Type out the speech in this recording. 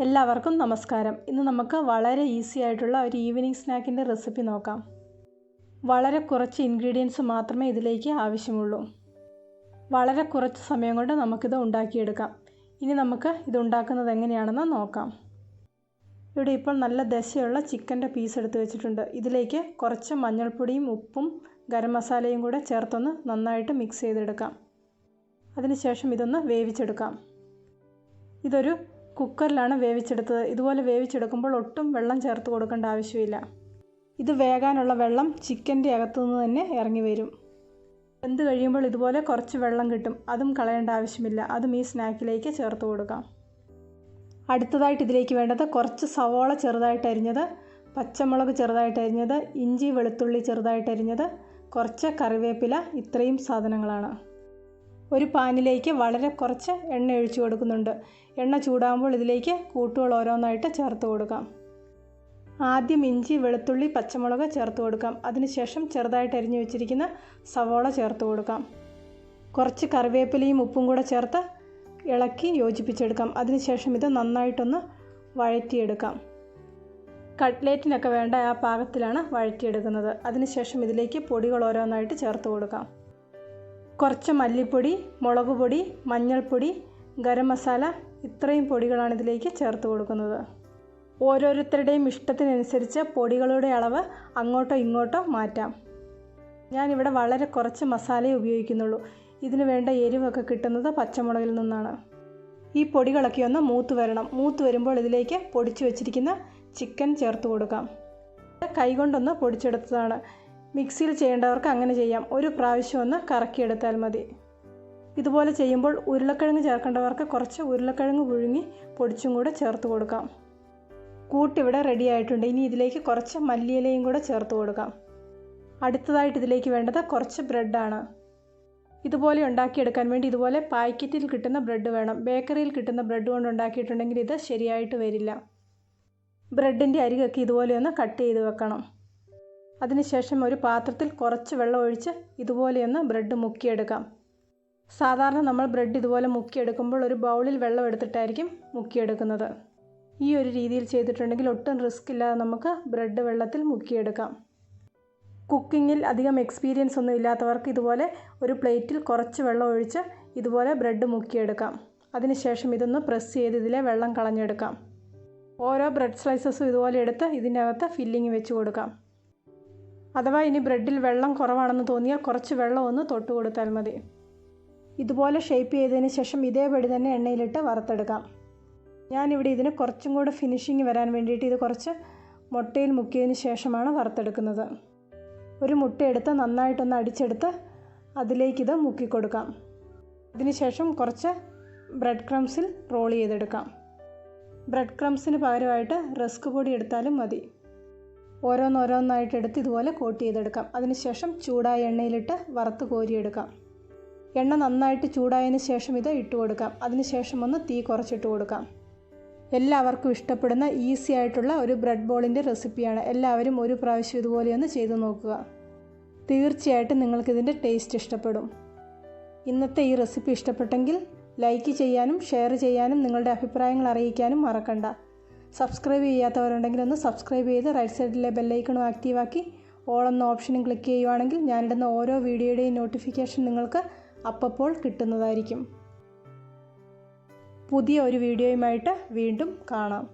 എല്ലാവർക്കും നമസ്കാരം. ഇന്ന് നമുക്ക് വളരെ ഈസി ആയിട്ടുള്ള ഒരു ഈവനിങ് സ്നാക്കിൻ്റെ റെസിപ്പി നോക്കാം. വളരെ കുറച്ച് ഇൻഗ്രീഡിയൻസ് മാത്രമേ ഇതിലേക്ക് ആവശ്യമുള്ളൂ. വളരെ കുറച്ച് സമയം കൊണ്ട് നമുക്കിത് ഉണ്ടാക്കിയെടുക്കാം. ഇനി നമുക്ക് ഇത് ഉണ്ടാക്കുന്നത് എങ്ങനെയാണെന്ന് നോക്കാം. ഇവിടെ ഇപ്പോൾ നല്ല ദശയുള്ള ചിക്കൻ്റെ പീസ് എടുത്ത് വെച്ചിട്ടുണ്ട്. ഇതിലേക്ക് കുറച്ച് മഞ്ഞൾപ്പൊടിയും ഉപ്പും ഗരം മസാലയും കൂടെ ചേർത്തൊന്ന് നന്നായിട്ട് മിക്സ് ചെയ്തെടുക്കാം. അതിനുശേഷം ഇതൊന്ന് വേവിച്ചെടുക്കാം. ഇതൊരു കുക്കറിലാണ് വേവിച്ചെടുത്തത്. ഇതുപോലെ വേവിച്ചെടുക്കുമ്പോൾ ഒട്ടും വെള്ളം ചേർത്ത് കൊടുക്കേണ്ട ആവശ്യമില്ല. ഇത് വേകാനുള്ള വെള്ളം ചിക്കൻ്റെ അകത്തുനിന്ന് തന്നെ ഇറങ്ങി വരും. വെന്ത് കഴിയുമ്പോൾ ഇതുപോലെ കുറച്ച് വെള്ളം കിട്ടും. അതും കളയേണ്ട ആവശ്യമില്ല. അതും ഈ സ്നാക്കിലേക്ക് ചേർത്ത് കൊടുക്കാം. അടുത്തതായിട്ട് ഇതിലേക്ക് വേണ്ടത് കുറച്ച് സവോള ചെറുതായിട്ട് അരിഞ്ഞത്, പച്ചമുളക് ചെറുതായിട്ട് അരിഞ്ഞത്, ഇഞ്ചി വെളുത്തുള്ളി ചെറുതായിട്ട് അരിഞ്ഞത്, കുറച്ച് കറിവേപ്പില, ഇത്രയും സാധനങ്ങളാണ്. ഒരു പാനിലേക്ക് വളരെ കുറച്ച് എണ്ണ ഒഴിച്ചു കൊടുക്കുന്നുണ്ട്. എണ്ണ ചൂടാകുമ്പോൾ ഇതിലേക്ക് കൂട്ടുകൾ ഓരോന്നായിട്ട് ചേർത്ത് കൊടുക്കാം. ആദ്യം ഇഞ്ചി വെളുത്തുള്ളി പച്ചമുളക് ചേർത്ത് കൊടുക്കാം. അതിനുശേഷം ചെറുതായിട്ട് അരിഞ്ഞു വെച്ചിരിക്കുന്ന സവോള ചേർത്ത് കൊടുക്കാം. കുറച്ച് കറിവേപ്പിലയും ഉപ്പും കൂടെ ചേർത്ത് ഇളക്കി യോജിപ്പിച്ചെടുക്കാം. അതിനുശേഷം ഇത് നന്നായിട്ടൊന്ന് വഴറ്റിയെടുക്കാം. കട്ട്ലേറ്റിനൊക്കെ വേണ്ട ആ പാകത്തിലാണ് വഴറ്റിയെടുക്കുന്നത്. അതിനുശേഷം ഇതിലേക്ക് പൊടികൾ ഓരോന്നായിട്ട് ചേർത്ത് കൊടുക്കാം. കുറച്ച് മല്ലിപ്പൊടി, മുളക് പൊടി, മഞ്ഞൾപ്പൊടി, ഗരം മസാല, ഇത്രയും പൊടികളാണ് ഇതിലേക്ക് ചേർത്ത് കൊടുക്കുന്നത്. ഓരോരുത്തരുടെയും ഇഷ്ടത്തിനനുസരിച്ച് പൊടികളുടെ അളവ് അങ്ങോട്ടോ ഇങ്ങോട്ടോ മാറ്റാം. ഞാനിവിടെ വളരെ കുറച്ച് മസാലയെ ഉപയോഗിക്കുന്നുള്ളൂ. ഇതിന് വേണ്ട എരിവൊക്കെ കിട്ടുന്നത് പച്ചമുളകിൽ നിന്നാണ്. ഈ പൊടികളൊക്കെ ഒന്ന് മൂത്ത് വരണം. മൂത്ത് വരുമ്പോൾ ഇതിലേക്ക് പൊടിച്ചു വെച്ചിരിക്കുന്ന ചിക്കൻ ചേർത്ത് കൊടുക്കാം. കൈകൊണ്ടൊന്ന് പൊടിച്ചെടുത്തതാണ്. മിക്സിയിൽ ചെയ്യേണ്ടവർക്ക് അങ്ങനെ ചെയ്യാം. ഒരു പ്രാവശ്യം ഒന്ന് കറക്കിയെടുത്താൽ മതി. ഇതുപോലെ ചെയ്യുമ്പോൾ ഉരുളക്കിഴങ്ങ് ചേർക്കേണ്ടവർക്ക് കുറച്ച് ഉരുളക്കിഴങ്ങ് പുഴുങ്ങി പൊടിച്ചും കൂടെ ചേർത്ത് കൊടുക്കാം. കൂട്ടിവിടെ റെഡി ആയിട്ടുണ്ട്. ഇനി ഇതിലേക്ക് കുറച്ച് മല്ലിയിലയും കൂടെ ചേർത്ത് കൊടുക്കാം. അടുത്തതായിട്ട് ഇതിലേക്ക് വേണ്ടത് കുറച്ച് ബ്രെഡാണ്. ഇതുപോലെ ഉണ്ടാക്കിയെടുക്കാൻ വേണ്ടി ഇതുപോലെ പാക്കറ്റിൽ കിട്ടുന്ന ബ്രെഡ് വേണം. ബേക്കറിയിൽ കിട്ടുന്ന ബ്രെഡ് കൊണ്ട് ഉണ്ടാക്കിയിട്ടുണ്ടെങ്കിൽ ഇത് ശരിയായിട്ട് വരില്ല. ബ്രെഡിൻ്റെ അരികൊക്കെ ഇതുപോലെ ഒന്ന് കട്ട് ചെയ്ത് വെക്കണം. അതിനുശേഷം ഒരു പാത്രത്തിൽ കുറച്ച് വെള്ളം ഒഴിച്ച് ഇതുപോലെയൊന്ന് ബ്രെഡ് മുക്കിയെടുക്കാം. സാധാരണ നമ്മൾ ബ്രെഡ് ഇതുപോലെ മുക്കിയെടുക്കുമ്പോൾ ഒരു ബൗളിൽ വെള്ളം എടുത്തിട്ടായിരിക്കും മുക്കിയെടുക്കുന്നത്. ഈ ഒരു രീതിയിൽ ചെയ്തിട്ടുണ്ടെങ്കിൽ ഒട്ടും റിസ്ക് ഇല്ലാതെ നമുക്ക് ബ്രെഡ് വെള്ളത്തിൽ മുക്കിയെടുക്കാം. കുക്കിങ്ങിൽ അധികം എക്സ്പീരിയൻസ് ഒന്നും ഇല്ലാത്തവർക്ക് ഇതുപോലെ ഒരു പ്ലേറ്റിൽ കുറച്ച് വെള്ളം ഒഴിച്ച് ഇതുപോലെ ബ്രെഡ് മുക്കിയെടുക്കാം. അതിനുശേഷം ഇതൊന്ന് പ്രസ് ചെയ്ത് ഇതിലെ വെള്ളം കളഞ്ഞെടുക്കാം. ഓരോ ബ്രെഡ് സ്ലൈസസും ഇതുപോലെ എടുത്ത് ഇതിൻ്റെ അകത്ത് ഫില്ലിങ് വെച്ച് കൊടുക്കാം. അഥവാ ഇനി ബ്രെഡിൽ വെള്ളം കുറവാണെന്ന് തോന്നിയാൽ കുറച്ച് വെള്ളം ഒന്ന് തൊട്ട് കൊടുത്താൽ മതി. ഇതുപോലെ ഷേപ്പ് ചെയ്തതിന് ശേഷം ഇതേപടി തന്നെ എണ്ണയിലിട്ട് വറുത്തെടുക്കാം. ഞാനിവിടെ ഇതിന് കുറച്ചും കൂടെ ഫിനിഷിങ് വരാൻ വേണ്ടിയിട്ട് ഇത് കുറച്ച് മുട്ടയിൽ മുക്കിയതിന് ശേഷമാണ് വറുത്തെടുക്കുന്നത്. ഒരു മുട്ട എടുത്ത് നന്നായിട്ടൊന്ന് അടിച്ചെടുത്ത് അതിലേക്കിത് മുക്കിക്കൊടുക്കാം. അതിനുശേഷം കുറച്ച് ബ്രെഡ് ക്രംസിൽ റോൾ ചെയ്തെടുക്കാം. ബ്രെഡ് ക്രംസിന് പകരമായിട്ട് റസ്ക് പൊടി എടുത്താലും മതി. ഓരോന്നോരോന്നായിട്ട് എടുത്ത് ഇതുപോലെ കോട്ട് ചെയ്തെടുക്കാം. അതിനുശേഷം ചൂടായ എണ്ണയിലിട്ട് വറുത്ത് കോരിയെടുക്കാം. എണ്ണ നന്നായിട്ട് ചൂടായതിന് ശേഷം ഇത് ഇട്ട് കൊടുക്കാം. അതിനുശേഷം ഒന്ന് തീ കുറച്ചിട്ട് കൊടുക്കാം. എല്ലാവർക്കും ഇഷ്ടപ്പെടുന്ന ഈസി ആയിട്ടുള്ള ഒരു ബ്രെഡ് ബോളിൻ്റെ റെസിപ്പിയാണ്. എല്ലാവരും ഒരു പ്രാവശ്യം ഇതുപോലെയൊന്ന് ചെയ്തു നോക്കുക. തീർച്ചയായിട്ടും നിങ്ങൾക്കിതിൻ്റെ ടേസ്റ്റ് ഇഷ്ടപ്പെടും. ഇന്നത്തെ ഈ റെസിപ്പി ഇഷ്ടപ്പെട്ടെങ്കിൽ ലൈക്ക് ചെയ്യാനും ഷെയർ ചെയ്യാനും നിങ്ങളുടെ അഭിപ്രായങ്ങൾ അറിയിക്കാനും മറക്കണ്ട. സബ്സ്ക്രൈബ് ചെയ്യാത്തവരുണ്ടെങ്കിൽ ഒന്ന് സബ്സ്ക്രൈബ് ചെയ്ത് റൈറ്റ് സൈഡിലെ ബെല്ലൈക്കണും ആക്റ്റീവാക്കി ഓൾ എന്ന ഓപ്ഷനും ക്ലിക്ക് ചെയ്യുവാണെങ്കിൽ ഞാനിടുന്ന ഓരോ വീഡിയോയുടെയും നോട്ടിഫിക്കേഷൻ നിങ്ങൾക്ക് അപ്പോൾ കിട്ടുന്നതായിരിക്കും. പുതിയ ഒരു വീഡിയോയുമായിട്ട് വീണ്ടും കാണാം.